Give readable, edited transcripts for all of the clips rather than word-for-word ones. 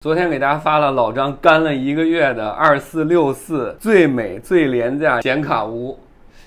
昨天给大家发了老张干了1个月的2464最美最廉价显卡屋，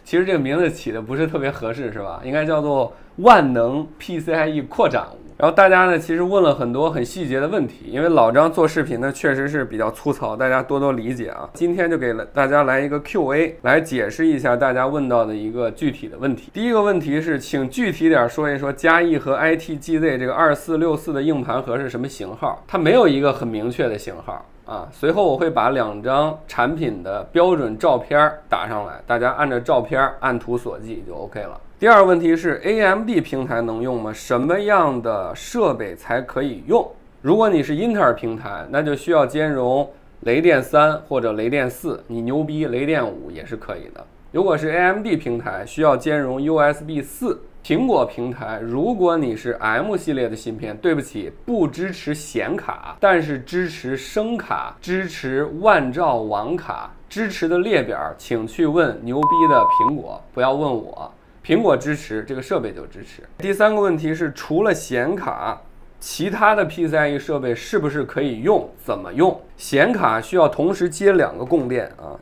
其实这个名字起的不是特别合适，是吧？应该叫做万能 PCIe 扩展屋。然后大家呢，其实问了很多很细节的问题，因为老张做视频呢确实是比较粗糙，大家多多理解啊。今天就给大家来一个 QA， 来解释一下大家问到的一个具体的问题。第一个问题是，请具体点说一说嘉翼和 ITGZ 这个2464的硬盘盒是什么型号？它没有一个很明确的型号啊。随后我会把2张产品的标准照片打上来，大家按照照片按图索骥就 OK 了。第二个问题是 AMD 平台能用吗？什么样的设备才可以用？如果你是英特尔平台，那就需要兼容雷电3或者雷电4，你牛逼雷电5也是可以的。如果是 AMD 平台，需要兼容 USB 4。苹果平台，如果你是 M 系列的芯片，对不起，不支持显卡，但是支持声卡，支持万兆网卡，支持的列表请去问牛逼的苹果，不要问我。苹果支持，这个设备就支持。第三个问题是，除了显卡，其他的 PCIe 设备是不是可以用？怎么用？显卡需要同时接2个供电啊，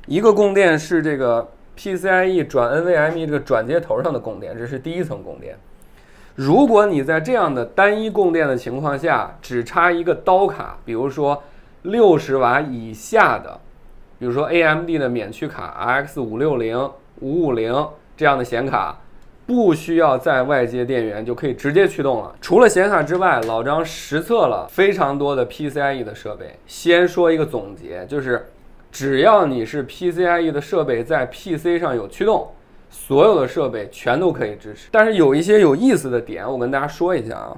一个供电是这个 PCIe 转 NVMe 这个转接头上的供电，这是第一层供电。如果你在这样的单一供电的情况下，只插一个刀卡，比如说60瓦以下的，比如说 AMD 的免区卡 RX560、550。这样的显卡不需要再外接电源就可以直接驱动了。除了显卡之外，老张实测了非常多的 PCIe 的设备。先说一个总结，就是只要你是 PCIe 的设备在 PC 上有驱动，所有的设备全都可以支持。但是有一些有意思的点，我跟大家说一下啊，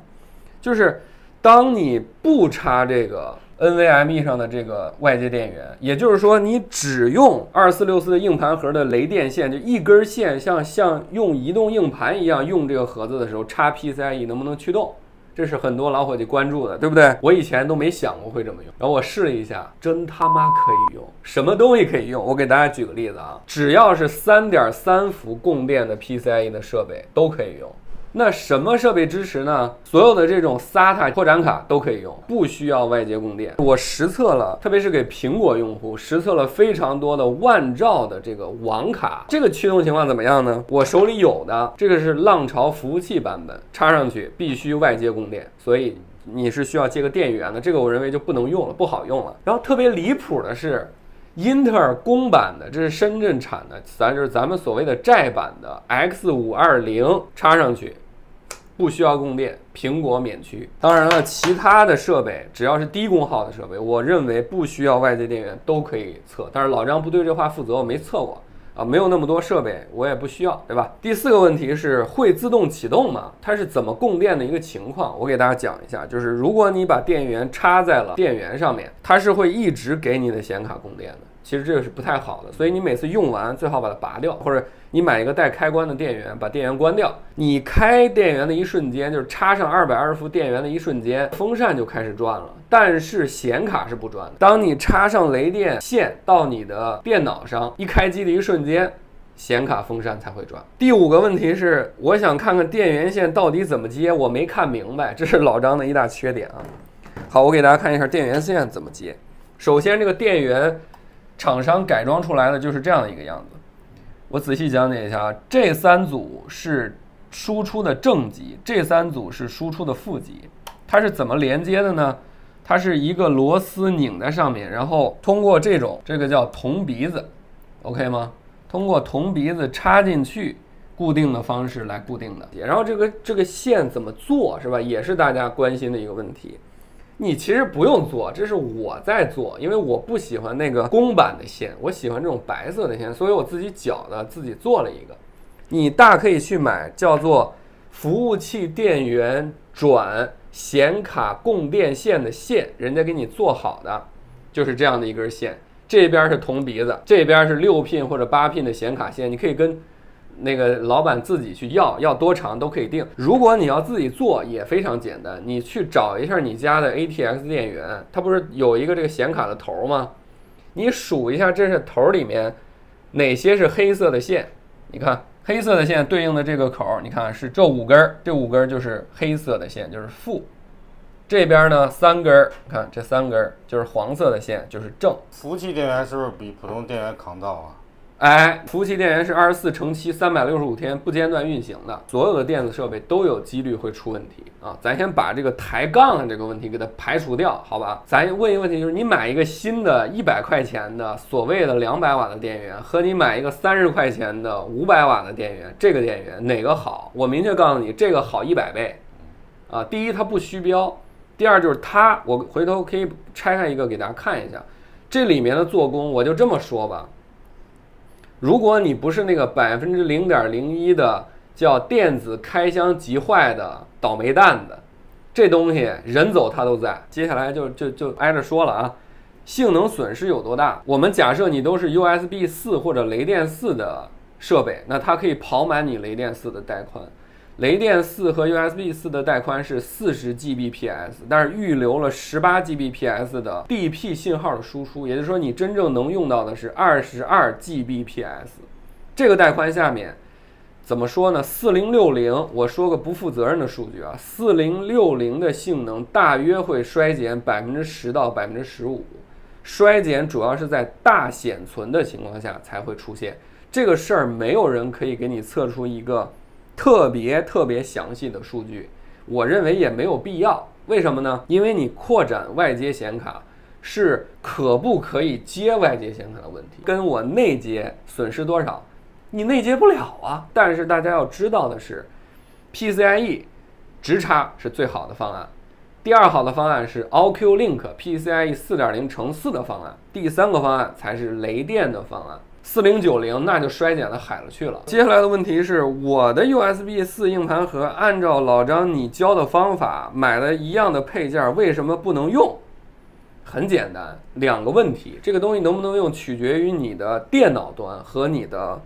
就是当你不插这个NVMe 上的这个外接电源，也就是说你只用2464的硬盘盒的雷电线，就一根线像用移动硬盘一样用这个盒子的时候，插 PCIe 能不能驱动？这是很多老伙计关注的，对不对？我以前都没想过会这么用，然后我试了一下，真他妈可以用，什么东西可以用？我给大家举个例子啊，只要是3.3伏供电的 PCIe 的设备都可以用。那什么设备支持呢？所有的这种 SATA 扩展卡都可以用，不需要外接供电。我实测了，特别是给苹果用户实测了非常多的万兆的这个网卡，这个驱动情况怎么样呢？我手里有的这个是浪潮服务器版本，插上去必须外接供电，所以你是需要接个电源的，这个我认为就不能用了，不好用了。然后特别离谱的是，英特尔公版的，这是深圳产的，就是咱们所谓的寨版的 X520，插上去不需要供电，苹果免驱。当然了，其他的设备只要是低功耗的设备，我认为不需要外接电源都可以测。但是老张不对这话负责，我没测过啊，没有那么多设备，我也不需要，对吧？第4个问题是会自动启动吗？它是怎么供电的一个情况？我给大家讲一下，就是如果你把电源插在了电源上面，它是会一直给你的显卡供电的。其实这个是不太好的，所以你每次用完最好把它拔掉，或者你买一个带开关的电源，把电源关掉。你开电源的一瞬间，就是插上220伏电源的一瞬间，风扇就开始转了，但是显卡是不转的。当你插上雷电线到你的电脑上，一开机的一瞬间，显卡风扇才会转。第5个问题是，我想看看电源线到底怎么接，我没看明白，这是老张的一大缺点啊。好，我给大家看一下电源线怎么接。首先，这个电源厂商改装出来的就是这样的一个样子。我仔细讲解一下啊，这3组是输出的正极，这3组是输出的负极。它是怎么连接的呢？它是一个螺丝拧在上面，然后通过这个叫铜鼻子 ，OK 吗？通过铜鼻子插进去，固定的方式来固定的。然后这个线怎么做，是吧？也是大家关心的一个问题。你其实不用做，这是我在做，因为我不喜欢那个公版的线，我喜欢这种白色的线，所以我自己绞的，自己做了一个。你大可以去买叫做服务器电源转显卡供电线的线，人家给你做好的，就是这样的一根线。这边是铜鼻子，这边是6 pin 或者8 pin的显卡线，你可以跟那个老板自己去要多长都可以定。如果你要自己做也非常简单，你去找一下你家的 ATX 电源，它不是有一个这个显卡的头吗？你数一下这是头里面哪些是黑色的线，你看黑色的线对应的这个口，你看是这5根，这5根就是黑色的线，就是负。这边呢3根，看这3根就是黄色的线，就是正。服务器电源是不是比普通电源抗造啊？哎，服务器电源是24×7，365天不间断运行的，所有的电子设备都有几率会出问题啊。咱先把这个抬杠的这个问题给它排除掉，好吧？咱问一个问题，就是你买一个新的100块钱的所谓的200瓦的电源，和你买一个30块钱的500瓦的电源，这个电源哪个好？我明确告诉你，这个好100倍啊。第一，它不虚标；第二，就是它，我回头可以拆开一个给大家看一下，这里面的做工，我就这么说吧。如果你不是那个0.01%的叫电子开箱急坏的倒霉蛋子，这东西人走它都在。接下来就挨着说了啊，性能损失有多大？我们假设你都是 USB 4或者雷电4的设备，那它可以跑满你雷电4的带宽。雷电4和 USB 4的带宽是40Gbps， 但是预留了18Gbps 的 DP 信号的输出，也就是说你真正能用到的是22Gbps。这个带宽下面怎么说呢？4060，我说个不负责任的数据啊，4060的性能大约会衰减10%到15%，衰减主要是在大显存的情况下才会出现。这个事儿没有人可以给你测出一个特别详细的数据，我认为也没有必要。为什么呢？因为你扩展外接显卡是可不可以接外接显卡的问题，跟我内接损失多少，你内接不了啊。但是大家要知道的是 ，PCIe 直插是最好的方案，第二好的方案是 All-Q Link PCIe 4.0×4的方案，第三个方案才是雷电的方案。4090那就衰减到海了去了。接下来的问题是，我的 USB 4硬盘盒按照老张你教的方法买了一样的配件，为什么不能用？很简单，2个问题。这个东西能不能用，取决于你的电脑端和你的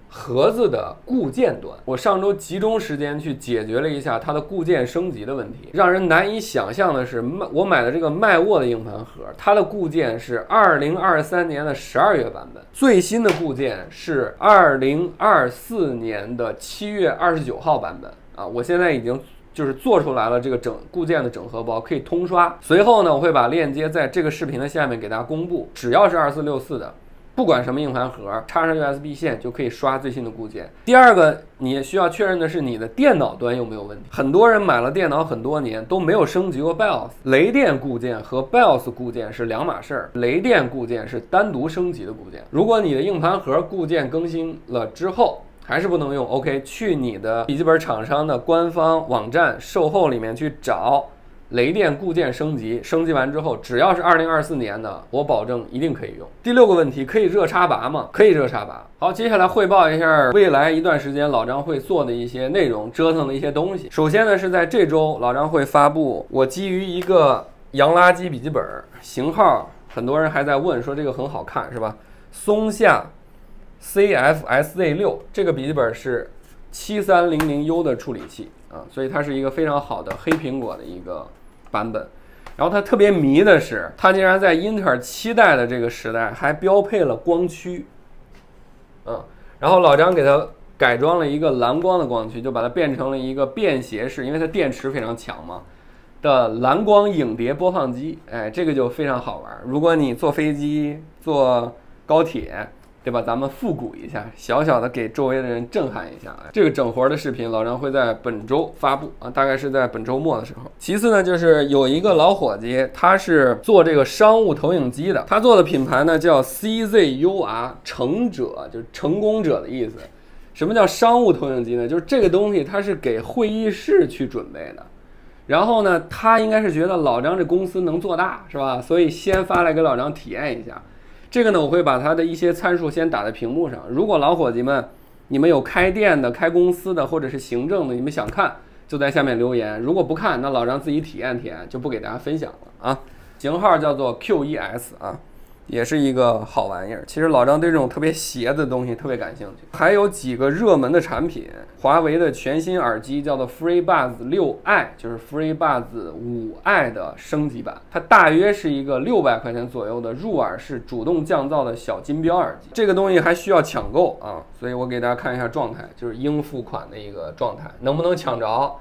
盒子的固件端。我上周集中时间去解决了一下它的固件升级的问题。让人难以想象的是，我买的这个麦沃的硬盘盒，它的固件是2023年的12月版本，最新的固件是2024年的7月29号版本啊！我现在已经就是做出来了这个固件的整合包，可以通刷。随后呢，我会把链接在这个视频的下面给大家公布，只要是2464的。不管什么硬盘盒，插上 USB 线就可以刷最新的固件。第二个，你需要确认的是你的电脑端有没有问题。很多人买了电脑很多年都没有升级过 BIOS， 雷电固件和 BIOS 固件是2码事儿，雷电固件是单独升级的固件。如果你的硬盘盒固件更新了之后还是不能用 ，OK， 去你的笔记本厂商的官方网站售后里面去找雷电固件升级，升级完之后，只要是2024年的，我保证一定可以用。第6个问题，可以热插拔吗？可以热插拔。好，接下来汇报一下未来一段时间老张会做的一些内容，折腾的一些东西。首先呢，是在这周老张会发布我基于一个洋垃圾笔记本型号，很多人还在问说这个很好看是吧？松下 CFSZ6 这个笔记本是7300U 的处理器啊，所以它是一个非常好的黑苹果的一个版本。然后它特别迷的是，它竟然在英特尔7代的这个时代还标配了光驱，然后老张给它改装了一个蓝光的光驱，就把它变成了一个便携式，因为它电池非常强嘛的蓝光影碟播放机。哎，这个就非常好玩。如果你坐飞机、坐高铁，对吧？咱们复古一下，小小的给周围的人震撼一下。这个整活的视频，老张会在本周发布啊，大概是在本周末的时候。其次呢，就是有一个老伙计，他是做这个商务投影机的，他做的品牌呢叫 CZUR， 成者就是成功者的意思。什么叫商务投影机呢？就是这个东西它是给会议室去准备的。然后呢，他应该是觉得老张这公司能做大，是吧？所以先发来给老张体验一下。这个呢，我会把它的一些参数先打在屏幕上。如果老伙计们，你们有开店的、开公司的，或者是行政的，你们想看，就在下面留言。如果不看，那老张自己体验体验，就不给大家分享了啊。型号叫做 Q1S 啊，也是一个好玩意儿。其实老张对这种特别邪的东西特别感兴趣。还有几个热门的产品，华为的全新耳机叫做 FreeBuds 6i， 就是 FreeBuds 5i 的升级版，它大约是一个600块钱左右的入耳式主动降噪的小金标耳机。这个东西还需要抢购啊，所以我给大家看一下状态，就是应付款的一个状态，能不能抢着？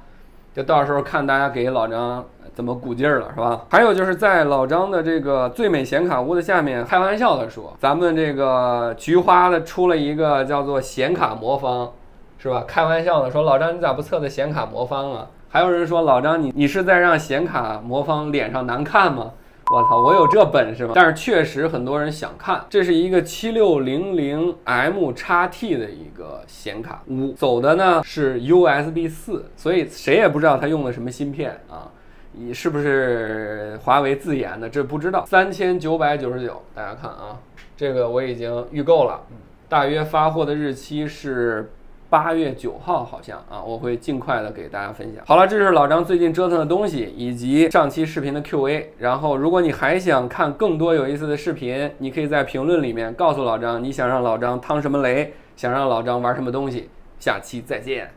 就到时候看大家给老张怎么鼓劲儿了，是吧？还有就是在老张的这个最美显卡屋的下面开玩笑的说，咱们这个菊花的出了一个叫做显卡魔方，是吧？开玩笑的说，老张你咋不测的显卡魔方啊？还有人说老张你是在让显卡魔方脸上难看吗？我操，我有这本事吗？但是确实很多人想看，这是一个7600M-XT 的一个显卡屋，走的呢是 USB4，所以谁也不知道它用的什么芯片啊，是不是华为自研的，这不知道。3999，大家看啊，这个我已经预购了，大约发货的日期是8月9号，好像啊，我会尽快的给大家分享。好了，这是老张最近折腾的东西，以及上期视频的 Q&A。然后，如果你还想看更多有意思的视频，你可以在评论里面告诉老张，你想让老张趟什么雷，想让老张玩什么东西。下期再见。